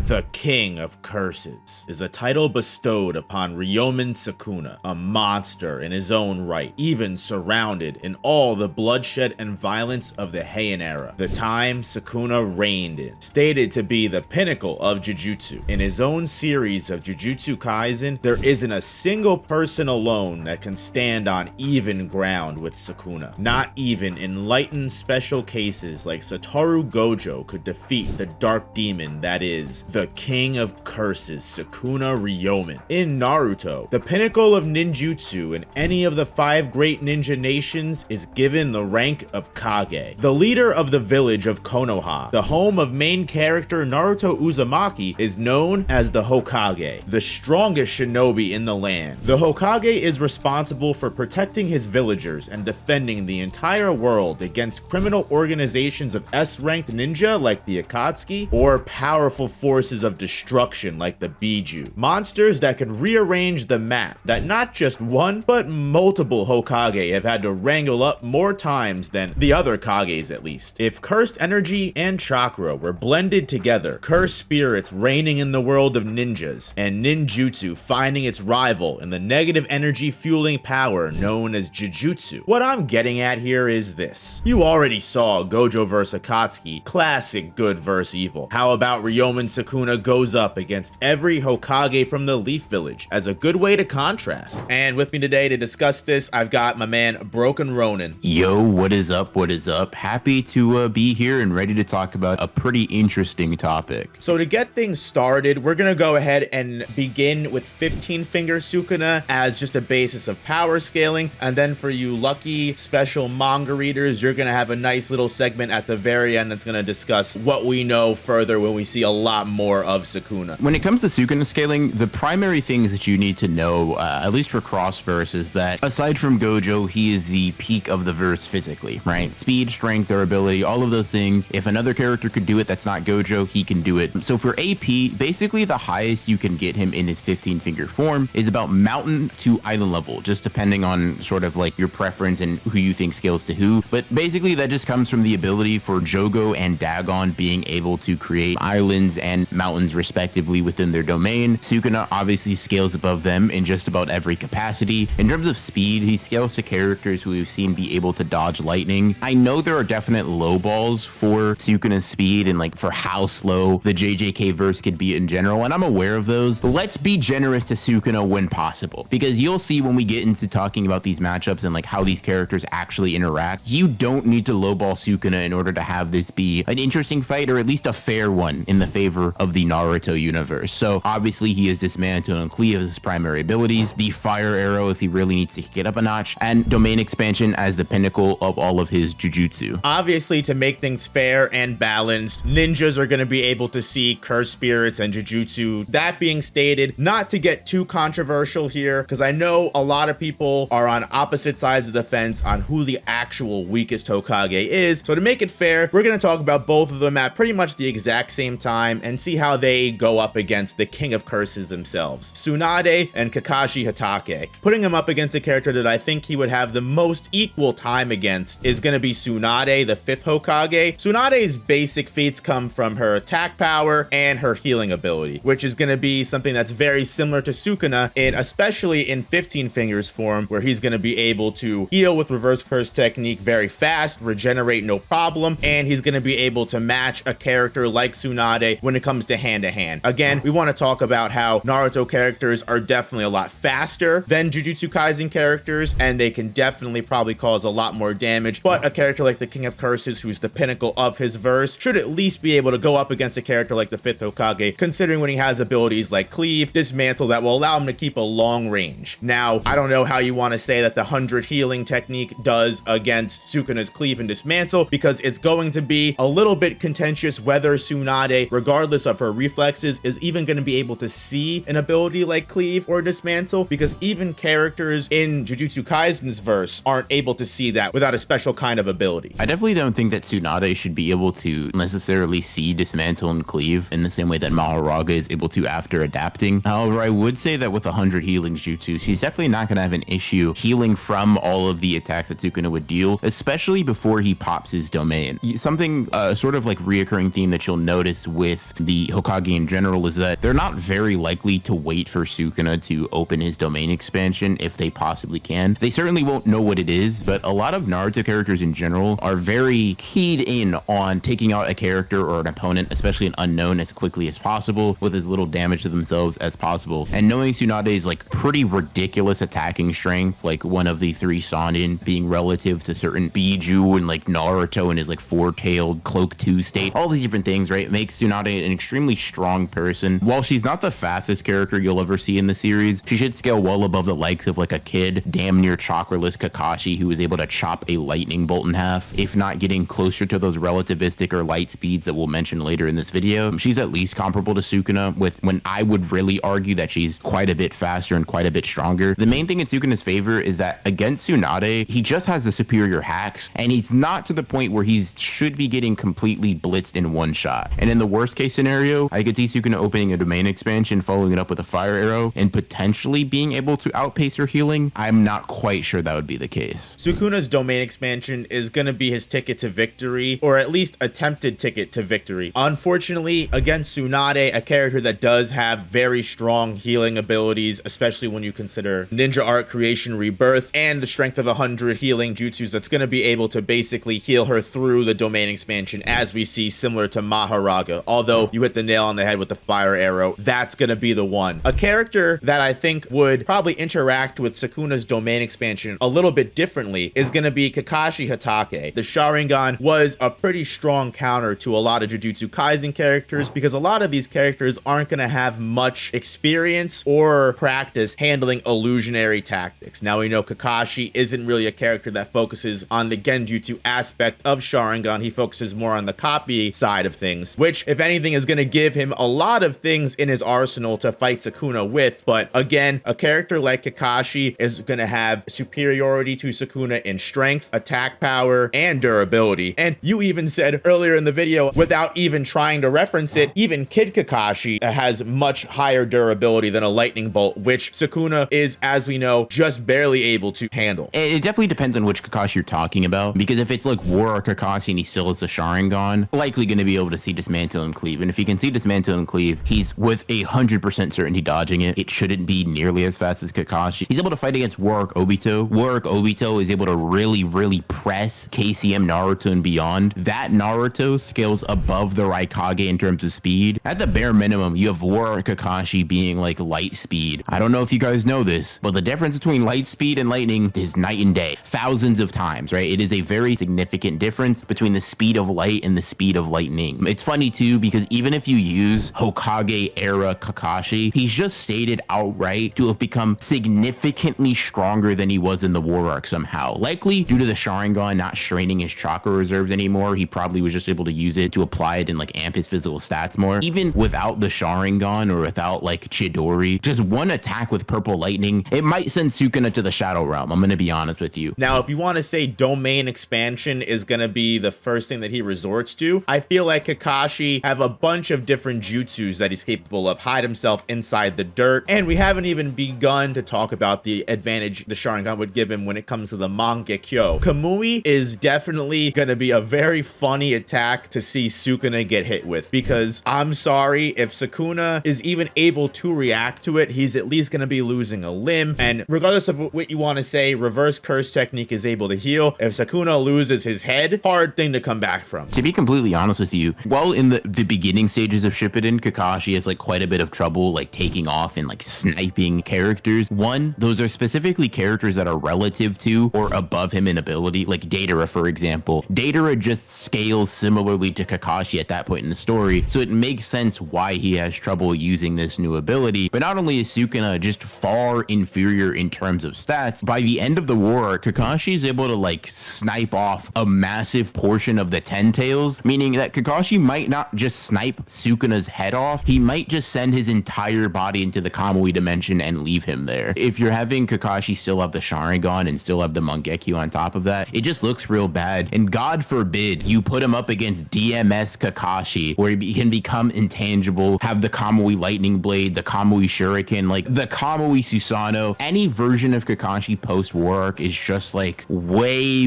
The King of Curses is a title bestowed upon Ryomen Sukuna, a monster in his own right, even surrounded in all the bloodshed and violence of the Heian era, the time Sukuna reigned in. Stated to be the pinnacle of Jujutsu, in his own series of Jujutsu Kaisen, there isn't a single person alone that can stand on even ground with Sukuna. Not even enlightened special cases like Satoru Gojo could defeat the dark demon that is the King of Curses, Sukuna Ryomen. In Naruto, the pinnacle of ninjutsu in any of the 5 great ninja nations is given the rank of kage. The leader of the village of Konoha, the home of main character Naruto Uzumaki, is known as the Hokage, the strongest shinobi in the land. The Hokage is responsible for protecting his villagers and defending the entire world against criminal organizations of S-ranked ninja like the Akatsuki or powerful forces of destruction like the Biju. Monsters that could rearrange the map that not just one, but multiple Hokage have had to wrangle up more times than the other Kages at least. If cursed energy and chakra were blended together, cursed spirits reigning in the world of ninjas, and ninjutsu finding its rival in the negative energy fueling power known as Jujutsu. What I'm getting at here is this. You already saw Gojo vs Akatsuki, classic good vs evil. How about Ryomen Sukuna goes up against every Hokage from the Leaf Village as a good way to contrast? And with me today to discuss this, I've got my man Broken Ronin. Yo, what is up? What is up? Happy to be here and ready to talk about a pretty interesting topic. So to get things started, we're gonna go ahead and begin with 15 finger Sukuna as just a basis of power scaling, and then for you lucky special manga readers, you're gonna have a nice little segment at the very end that's gonna discuss what we know further when we see a lot more of Sukuna. When it comes to Sukuna scaling, the primary things that you need to know, at least for cross-verse, is that aside from Gojo, he is the peak of the verse physically, right? Speed, strength, durability, all of those things. If another character could do it that's not Gojo, he can do it. So for AP, basically the highest you can get him in his 15 finger form is about mountain to island level, just depending on sort of like your preference and who you think scales to who. But basically that just comes from the ability for Jogo and Dagon being able to create islands and mountains respectively within their domain. Sukuna obviously scales above them in just about every capacity. In terms of speed, he scales to characters who we've seen be able to dodge lightning. I know there are definite low balls for Sukuna's speed and like for how slow the JJK verse could be in general, and I'm aware of those. Let's be generous to Sukuna when possible, because you'll see when we get into talking about these matchups and like how these characters actually interact, you don't need to lowball Sukuna in order to have this be an interesting fight, or at least a fair one in the favor of the Naruto universe. So obviously he is Dismantle and Cleave as his primary abilities, the Fire Arrow if he really needs to get up a notch, and Domain Expansion as the pinnacle of all of his Jujutsu. Obviously, to make things fair and balanced, ninjas are going to be able to see cursed spirits and Jujutsu. That being stated, not to get too controversial here, because I know a lot of people are on opposite sides of the fence on who the actual weakest Hokage is. So to make it fair, we're going to talk about both of them at pretty much the exact same time and see how they go up against the King of Curses themselves, Tsunade and Kakashi Hatake. Putting him up against a character that I think he would have the most equal time against is going to be Tsunade, the 5th Hokage. Tsunade's basic feats come from her attack power and her healing ability, which is going to be something that's very similar to Sukuna, especially in 15 fingers form, where he's going to be able to heal with reverse curse technique very fast, regenerate no problem, and he's going to be able to match a character like Tsunade when it comes to hand-to-hand. Again, we want to talk about how Naruto characters are definitely a lot faster than Jujutsu Kaisen characters, and they can definitely probably cause a lot more damage, but a character like the King of Curses, who's the pinnacle of his verse, should at least be able to go up against a character like the 5th Hokage, considering when he has abilities like Cleave, Dismantle that will allow him to keep a long range. Now, I don't know how you want to say that the 100 healing technique does against Sukuna's Cleave and Dismantle, because it's going to be a little bit contentious whether Tsunade, regardless of her reflexes, is even going to be able to see an ability like Cleave or Dismantle, because even characters in Jujutsu Kaisen's verse aren't able to see that without a special kind of ability. I definitely don't think that Tsunade should be able to necessarily see Dismantle and Cleave in the same way that Mahoraga is able to after adapting. However, I would say that with 100 healing jutsu, she's definitely not going to have an issue healing from all of the attacks that Sukuna would deal, especially before he pops his domain. Something sort of like reoccurring theme that you'll notice with the the Hokage in general is that they're not very likely to wait for Sukuna to open his domain expansion if they possibly can. They certainly won't know what it is, but a lot of Naruto characters in general are very keyed in on taking out a character or an opponent, especially an unknown, as quickly as possible with as little damage to themselves as possible. And knowing Tsunade's like pretty ridiculous attacking strength, like one of the 3 Sannin being relative to certain Biju and like Naruto and his like 4-tailed cloak 2 state, all these different things, right, makes Tsunade an extremely strong person. While she's not the fastest character you'll ever see in the series, she should scale well above the likes of like a kid, damn near chakraless Kakashi, who was able to chop a lightning bolt in half, if not getting closer to those relativistic or light speeds that we'll mention later in this video. She's at least comparable to Sukuna, with when I would really argue that she's quite a bit faster and quite a bit stronger. The main thing in Sukuna's favor is that against Tsunade, he just has the superior hacks, and he's not to the point where he should be getting completely blitzed in one shot. And in the worst case scenario, I could see Sukuna opening a domain expansion, following it up with a fire arrow, and potentially being able to outpace her healing. I'm not quite sure that would be the case. Sukuna's domain expansion is going to be his ticket to victory, or at least attempted ticket to victory. Unfortunately, against Tsunade, a character that does have very strong healing abilities, especially when you consider ninja art creation rebirth and the strength of 100 healing jutsus, that's going to be able to basically heal her through the domain expansion, as we see similar to Maharaga. Although you hit the nail on the head with the fire arrow, that's going to be the one. A character that I think would probably interact with Sukuna's domain expansion a little bit differently is going to be Kakashi Hatake. The Sharingan was a pretty strong counter to a lot of Jujutsu Kaisen characters, because a lot of these characters aren't going to have much experience or practice handling illusionary tactics. Now we know Kakashi isn't really a character that focuses on the Genjutsu aspect of Sharingan. He focuses more on the copy side of things, which if anything is going to give him a lot of things in his arsenal to fight Sukuna with. But again, a character like Kakashi is going to have superiority to Sukuna in strength, attack power, and durability. And you even said earlier in the video, without even trying to reference it, even Kid Kakashi has much higher durability than a lightning bolt, which Sukuna is, as we know, just barely able to handle. It definitely depends on which Kakashi you're talking about, because if it's like War Kakashi and he still has the Sharingan, likely going to be able to see Dismantle and Cleave. And if he can see Dismantle and Cleave, he's with 100% certainty dodging it. It shouldn't be nearly as fast as Kakashi. He's able to fight against Warwick Obito. Warwick Obito is able to really press KCM Naruto and beyond. That Naruto scales above the Raikage in terms of speed. At the bare minimum, you have Warwick Kakashi being like light speed. I don't know if you guys know this, but the difference between light speed and lightning is night and day. Thousands of times, right? It is a very significant difference between the speed of light and the speed of lightning. It's funny too, because even if you use Hokage era Kakashi, he's just stated outright to have become significantly stronger than he was in the war arc somehow. Likely due to the Sharingan not straining his chakra reserves anymore, he probably was just able to use it to apply it and like amp his physical stats more. Even without the Sharingan or without like Chidori, just one attack with purple lightning, it might send Sukuna to the Shadow Realm. I'm gonna be honest with you. Now, if you want to say domain expansion is going to be the first thing that he resorts to, I feel like Kakashi have a bunch of different jutsus that he's capable of. Hide himself inside the dirt, and we haven't even begun to talk about the advantage the Sharingan would give him when it comes to the Mangekyo. Kamui is definitely going to be a very funny attack to see Sukuna get hit with, because I'm sorry, if Sukuna is even able to react to it, he's at least going to be losing a limb. And regardless of what you want to say, reverse curse technique is able to heal. If Sukuna loses his head, hard thing to come back from. To be completely honest with you, while in the beginning stages of Shippuden, Kakashi has like quite a bit of trouble like taking off and like sniping characters. One, those are specifically characters that are relative to or above him in ability, like Deidara, for example. Deidara just scales similarly to Kakashi at that point in the story, so it makes sense why he has trouble using this new ability. But not only is Sukuna just far inferior in terms of stats, by the end of the war, Kakashi is able to like snipe off a massive portion of the 10 tails, meaning that Kakashi might not just snipe Sukuna's head off, he might just send his entire body into the Kamui dimension and leave him there. If you're having Kakashi still have the Sharingan and still have the Mangekyo on top of that, it just looks real bad. And God forbid you put him up against DMS Kakashi, where he can become intangible, have the Kamui Lightning Blade, the Kamui Shuriken, like the Kamui Susanoo. Any version of Kakashi post-war arc is just like way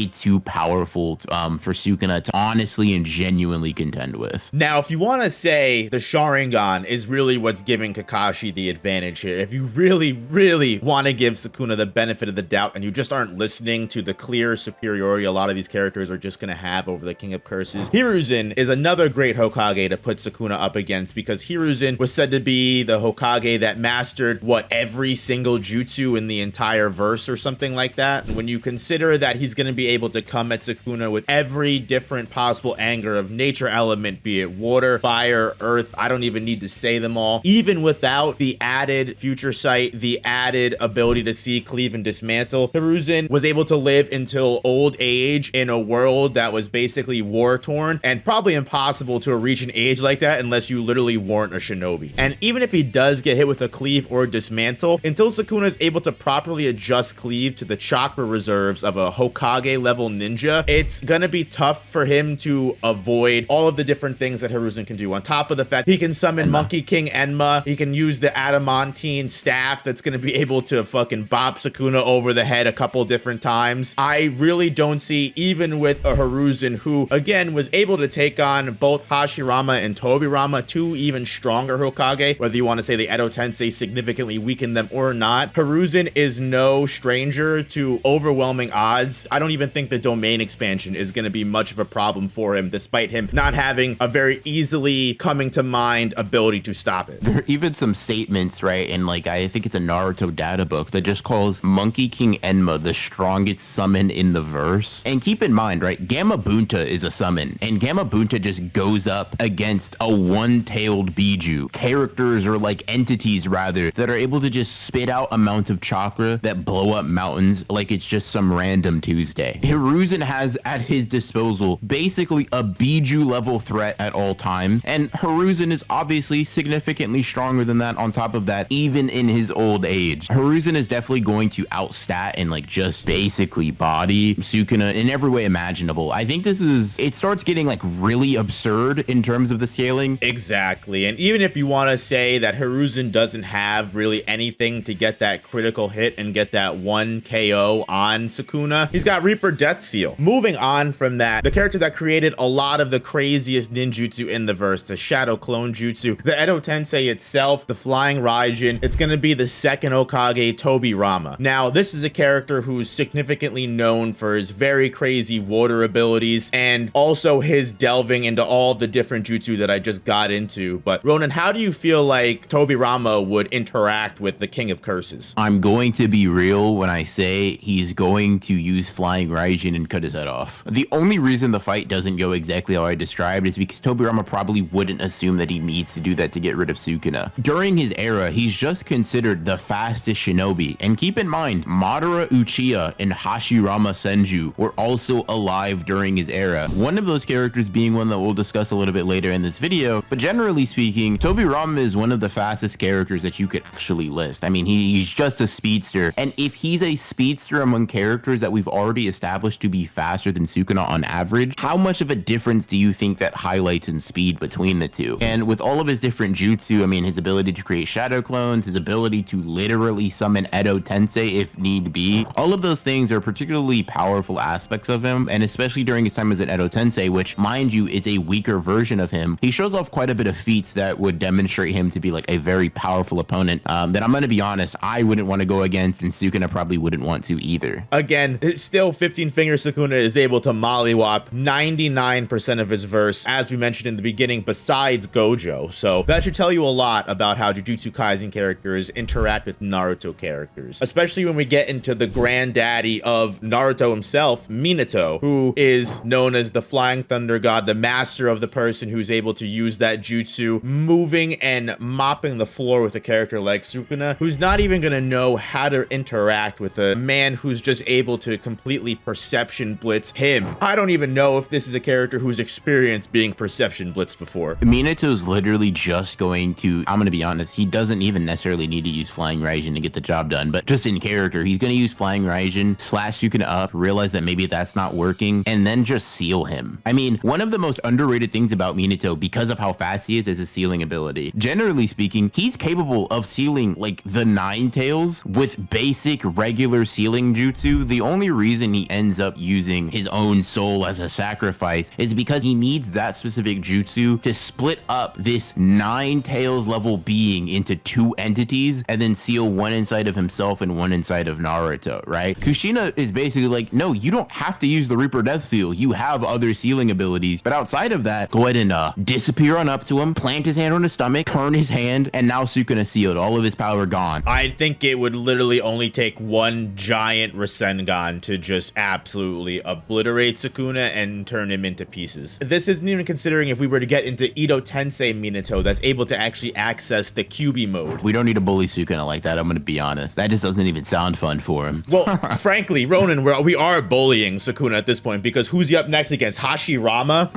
too powerful for Sukuna to honestly and genuinely contend with. Now, if if you want to say the Sharingan is really what's giving Kakashi the advantage here, if you really want to give Sukuna the benefit of the doubt and you just aren't listening to the clear superiority a lot of these characters are just going to have over the King of Curses, Hiruzen is another great Hokage to put Sukuna up against, because Hiruzen was said to be the Hokage that mastered, what, every single jutsu in the entire verse or something like that. And when you consider that he's going to be able to come at Sukuna with every different possible anger of nature element, be it water, fire, earth, I don't even need to say them all, even without the added future sight, the added ability to see, cleave, and dismantle, Hiruzen was able to live until old age in a world that was basically war-torn and probably impossible to reach an age like that unless you literally weren't a shinobi. And even if he does get hit with a cleave or dismantle, until Sukuna is able to properly adjust cleave to the chakra reserves of a Hokage level ninja, it's gonna be tough for him to avoid all of the different things that Hiruzen can do. On top of the fact he can summon Monkey King Enma, he can use the adamantine staff that's gonna be able to fucking bop Sukuna over the head a couple different times. I really don't see, even with a Hiruzen who again was able to take on both Hashirama and Tobirama, two even stronger Hokage, whether you want to say the Edo Tensei significantly weakened them or not, Hiruzen is no stranger to overwhelming odds. I don't even think the domain expansion is going to be much of a problem for him, despite him not having a very easily coming to mind ability to stop it. There are even some statements, right? And like, I think it's a Naruto data book that just calls Monkey King Enma the strongest summon in the verse. And keep in mind, right, Gamma Bunta is a summon, and Gamma Bunta just goes up against a one-tailed Biju. Characters, or like entities rather, that are able to just spit out amounts of chakra that blow up mountains like it's just some random Tuesday. Hiruzen has at his disposal basically a Biju level threat at all times, and Hiruzen is obviously significantly stronger than that on top of that, even in his old age. Hiruzen is definitely going to outstat and like just basically body Sukuna in every way imaginable. I think it starts getting like really absurd in terms of the scaling. Exactly. And even if you want to say that Hiruzen doesn't have really anything to get that critical hit and get that one KO on Sukuna, he's got Reaper Death Seal. Moving on from that, the character that created a lot of the craziest ninjutsu in the verse, the Shadow Clone Jutsu, the Edo Tensei itself, the Flying Raijin, it's going to be the second Hokage, Tobirama. Now, this is a character who's significantly known for his very crazy water abilities and also his delving into all the different jutsu that I just got into. But Ronan, how do you feel like Tobirama would interact with the King of Curses? I'm going to be real when I say he's going to use Flying Raijin and cut his head off. The only reason the fight doesn't go exactly how I described is because Tobirama probably wouldn't assume that he needs to do that to get rid of Sukuna. During his era, he's just considered the fastest shinobi. And keep in mind, Madara Uchiha and Hashirama Senju were also alive during his era. One of those characters being one that we'll discuss a little bit later in this video, but generally speaking, Tobirama is one of the fastest characters that you could actually list. I mean, he's just a speedster, and if he's a speedster among characters that we've already established to be faster than Sukuna on average, how much of a difference do you think that highlights in speed between the two? And with all of his different jutsu, I mean, his ability to create shadow clones, his ability to literally summon Edo Tensei if need be, all of those things are particularly powerful aspects of him, and especially during his time as an Edo Tensei, which, mind you, is a weaker version of him, he shows off quite a bit of feats that would demonstrate him to be like a very powerful opponent that I'm going to be honest, I wouldn't want to go against, and Sukuna probably wouldn't want to either. Again, still 15-finger Sukuna is able to mollywop 99% of his verse, as we mentioned in the beginning, besides Gojo. So that should tell you a lot about how Jujutsu Kaisen characters interact with Naruto characters, especially when we get into the granddaddy of Naruto himself, Minato, who is known as the Flying Thunder God, the master of the person who's able to use that jutsu, moving and mopping the floor with a character like Sukuna, who's not even going to know how to interact with a man who's just able to completely perception blitz him. I don't even know if this is a character who's experienced being perception blitzed before. Minato's literally just going to, I'm going to be honest, he doesn't even necessarily need to use Flying Raijin to get the job done, but just in character, he's going to use Flying Raijin, slash Sukuna up, realize that maybe that's not working, and then just seal him. I mean, one of the most underrated things about Minato, because of how fast he is his sealing ability. Generally speaking, he's capable of sealing like the Nine Tails with basic regular sealing jutsu. The only reason he ends up using his own soul as a sacrifice is because he needs that specific jutsu jutsu to split up this 9 tails level being into 2 entities and then seal one inside of himself and one inside of Naruto, right? Kushina is basically like, no, you don't have to use the Reaper Death Seal. You have other sealing abilities. But outside of that, go ahead and disappear on up to him, plant his hand on his stomach, turn his hand, and now Sukuna sealed. All of his power gone. I think it would literally only take one giant Rasengan to just absolutely obliterate Sukuna and turn him into pieces. This isn't even considering if we were to get into Edo Tensei Minato that's able to actually access the kyuubi mode. We don't need to bully Sukuna like that, I'm gonna be honest. That just doesn't even sound fun for him. Well, frankly, Ronan, we are bullying Sukuna at this point, because who's he up next against? Hashirama,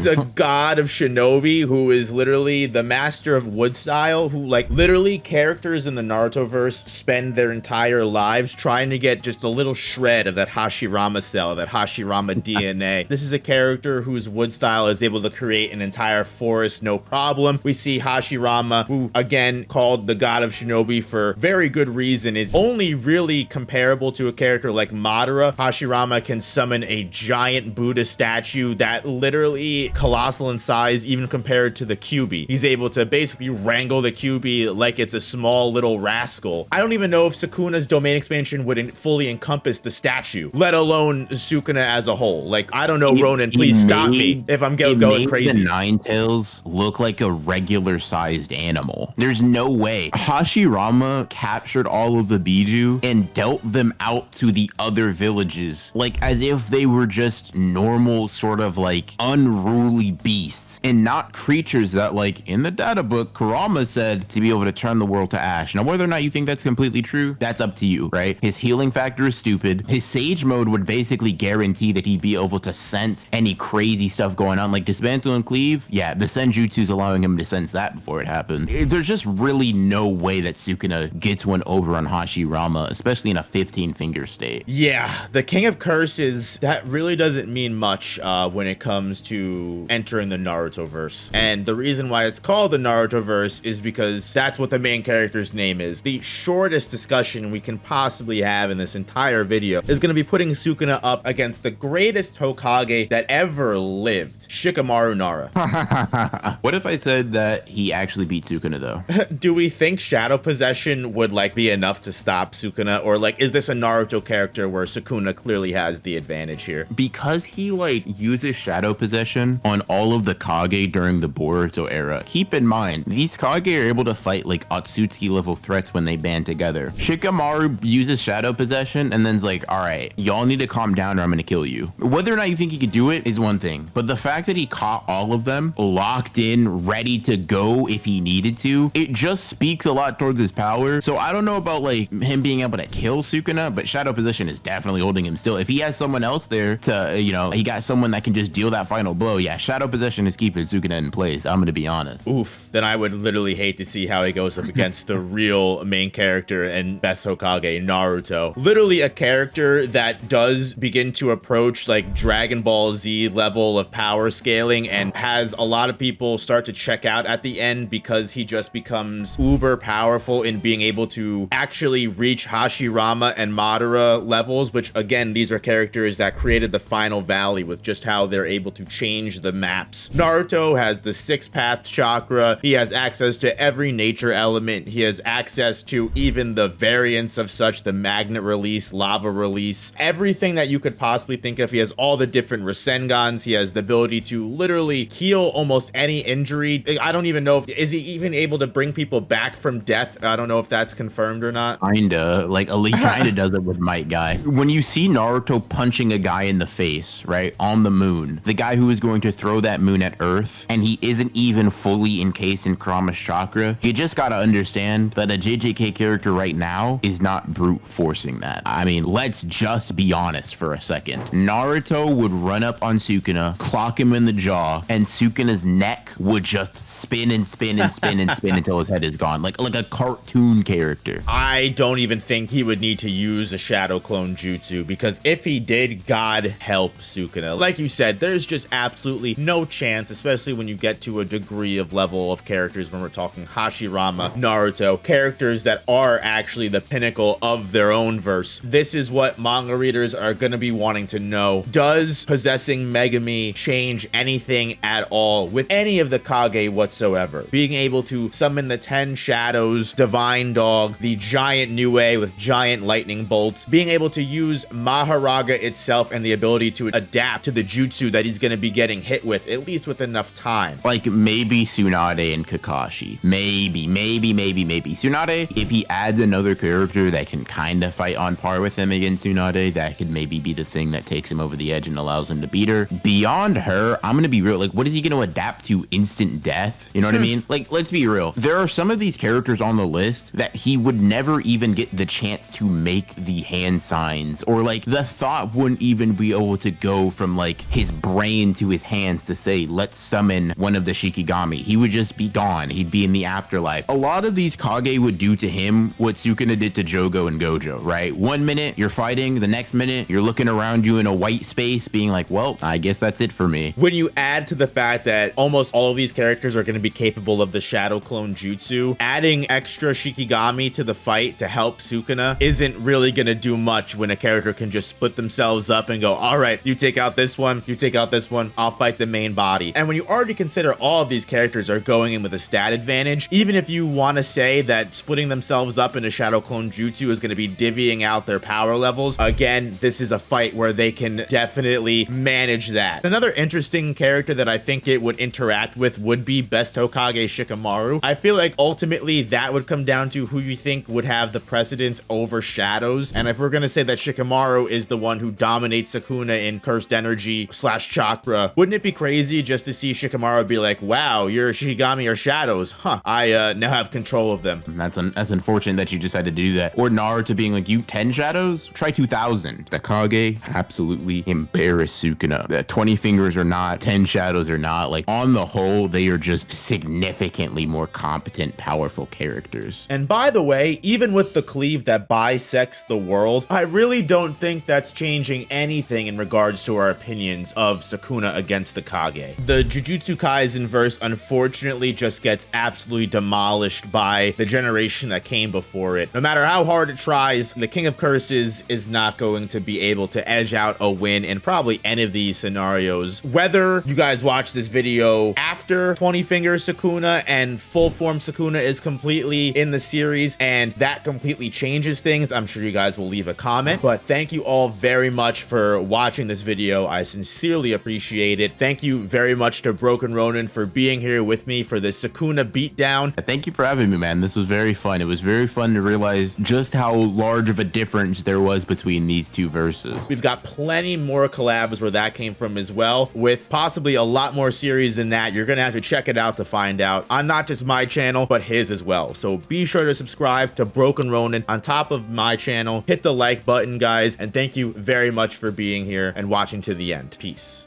the god of shinobi, who is literally the master of wood style, who, like, literally characters in the Naruto verse spend their entire lives trying to get just a little shred of that Hashirama cell, that Hashirama DNA. This is a character whose wood style is able to create an entire forest no problem. We see Hashirama, who, again, called the god of shinobi for very good reason, is only really comparable to a character like Madara. Hashirama can summon a giant Buddha statue that literally colossal in size, even compared to the kyuubi. He's able to basically wrangle the kyuubi like it's a small little rascal. I don't even know if Sukuna's domain expansion would fully encompass the statue, let alone Sukuna as a whole. Like, I don't know, Ronan, please stop me if I'm going crazy. The Nine Tails look like a regular sized animal. There's no way. Hashirama captured all of the Biju and dealt them out to the other villages, like as if they were just normal sort of like unruly beasts and not creatures that, like, in the data book, Kurama said to be able to turn the world to ash. Now, whether or not you think that's completely true, that's up to you, right? His healing factor is stupid. His Sage mode would basically guarantee that he'd be able to sense any crazy stuff going on, like Dismantle and Cleave. Yeah, the Senjutsu's allowing him to sense that before it happened. There's just really no way that Sukuna gets one over on Hashirama, especially in a 15-finger state. Yeah, the King of Curses, that really doesn't mean much when it comes to entering the Naruto verse. And the reason why it's called the Naruto verse is because that's what the main character's name is. The shortest discussion we can possibly have in this entire video is going to be putting Sukuna up against the greatest Hokage that ever lived, Shikamaru Nara. What if I said that he actually beat Sukuna though? Do we think Shadow Possession would, like, be enough to stop Sukuna, or, like, is this a Naruto character where Sukuna clearly has the advantage here? Because he, like, uses Shadow Possession on all of the Kage during the Boruto era. Keep in mind, these Kage are able to fight, like, Otsutsuki level threats when they band together. Shikamaru uses Shadow Possession and then's like, all right, y'all need to calm down or I'm gonna kill you. Whether or not you think he could do it is one thing, but the fact that he caught all of them locked in, ready to go if he needed to, it just speaks a lot towards his power. So I don't know about, like, him being able to kill Sukuna, but Shadow Possession is definitely holding him still. If he has someone else there to, you know, he got someone that can just deal that final blow, yeah, Shadow Possession is keeping Sukuna in place. I'm gonna be honest. Oof, then I would literally hate to see how he goes up against the real main character and best Hokage, Naruto. Literally a character that does begin to approach, like, Dragon Ball Z level of power scaling and has a lot of people start to check out at the end because he just becomes uber powerful in being able to actually reach Hashirama and Madara levels, which, again, these are characters that created the final valley with just how they're able to change the maps. Naruto has the 6 paths chakra. He has access to every nature element. He has access to even the variants of such, the magnet release, lava release, everything that you could possibly think of. He has all the different Rasengans. He has the ability to literally heal almost any injury. I don't even know if, is he even able to bring people back from death? I don't know if that's confirmed or not. Kinda, like, Ali kinda does it with Might Guy. When you see Naruto punching a guy in the face, right, on the moon, the guy who is going to throw that moon at Earth, and he isn't even fully encased in Kurama's chakra, you just gotta understand that a JJK character right now is not brute forcing that. I mean, let's just be honest for a second. Naruto would run up on Sukuna, clock him in the jaw, and Sukuna's neck would just spin and spin and spin and spin until his head is gone, like a cartoon character. I don't even think he would need to use a Shadow Clone Jutsu, because if he did, God help Sukuna. Like you said, there's just absolutely no chance, especially when you get to a degree of level of characters when we're talking Hashirama, Naruto, characters that are actually the pinnacle of their own verse. This is what manga readers are going to be wanting to know. Does possessing Megumi change anything at all with any of the Kage whatsoever. Being able to summon the 10 shadows, Divine Dog, the giant Nue with giant lightning bolts, being able to use Maharaga itself and the ability to adapt to the jutsu that he's going to be getting hit with, at least with enough time. Like maybe Tsunade and Kakashi. Maybe. Tsunade, if he adds another character that can kind of fight on par with him against Tsunade, that could maybe be the thing that takes him over the edge and allows him to beat her. Beyond her, I'm gonna be real. Like, what is he gonna adapt to? Instant death? You know what I mean? Like, let's be real. There are some of these characters on the list that he would never even get the chance to make the hand signs, or like the thought wouldn't even be able to go from like his brain to his hands to say, let's summon one of the Shikigami. He would just be gone. He'd be in the afterlife. A lot of these Kage would do to him what Sukuna did to Jogo and Gojo, right? 1 minute you're fighting, the next minute you're looking around you in a white space being like, well, I guess that's it for me. When you add to the fact that almost all of these characters are going to be capable of the Shadow Clone Jutsu, adding extra Shikigami to the fight to help Sukuna isn't really going to do much when a character can just split themselves up and go, all right, you take out this one, you take out this one, I'll fight the main body. And when you already consider all of these characters are going in with a stat advantage, even if you want to say that splitting themselves up into Shadow Clone Jutsu is going to be divvying out their power levels, again, this is a fight where they can definitely manage that. Another interesting character that I think it would interact with would be Best Hokage Shikamaru. I feel like ultimately that would come down to who you think would have the precedence over Shadows. And if we're going to say that Shikamaru is the one who dominates Sukuna in Cursed Energy / Chakra, wouldn't it be crazy just to see Shikamaru be like, wow, you're Shikigami or Shadows? Huh, I now have control of them. That's unfortunate that you decided to do that. Or Naruto being like, you 10 shadows? Try 2000. The Kage absolutely embarrass Sukuna. The 20 fingers or not, 10 shadows or not, like on the whole, they are just significantly more competent, powerful characters. And by the way, even with the cleave that bisects the world, I really don't think that's changing anything in regards to our opinions of Sukuna against the Kage. The Jujutsu Kaisen verse unfortunately just gets absolutely demolished by the generation that came before it. No matter how hard it tries, the King of Curses is not going to be able to edge out a win in probably any of these scenarios. Whether you guys watch this video after 20 Finger Sukuna and full form Sukuna is completely in the series and that completely changes things, I'm sure you guys will leave a comment. But thank you all very much for watching this video. I sincerely appreciate it. Thank you very much to Broken Ronin for being here with me for this Sukuna beatdown. Thank you for having me, man. This was very fun. It was very fun to realize just how large of a difference there was between these two verses. We've got plenty more collabs where that came from as well, with possibly a lot more series than that. You're gonna have to check it out to find out on not just my channel, but his as well. So be sure to subscribe to Broken Ronin on top of my channel. Hit the like button, guys, and thank you very much for being here and watching to the end. Peace.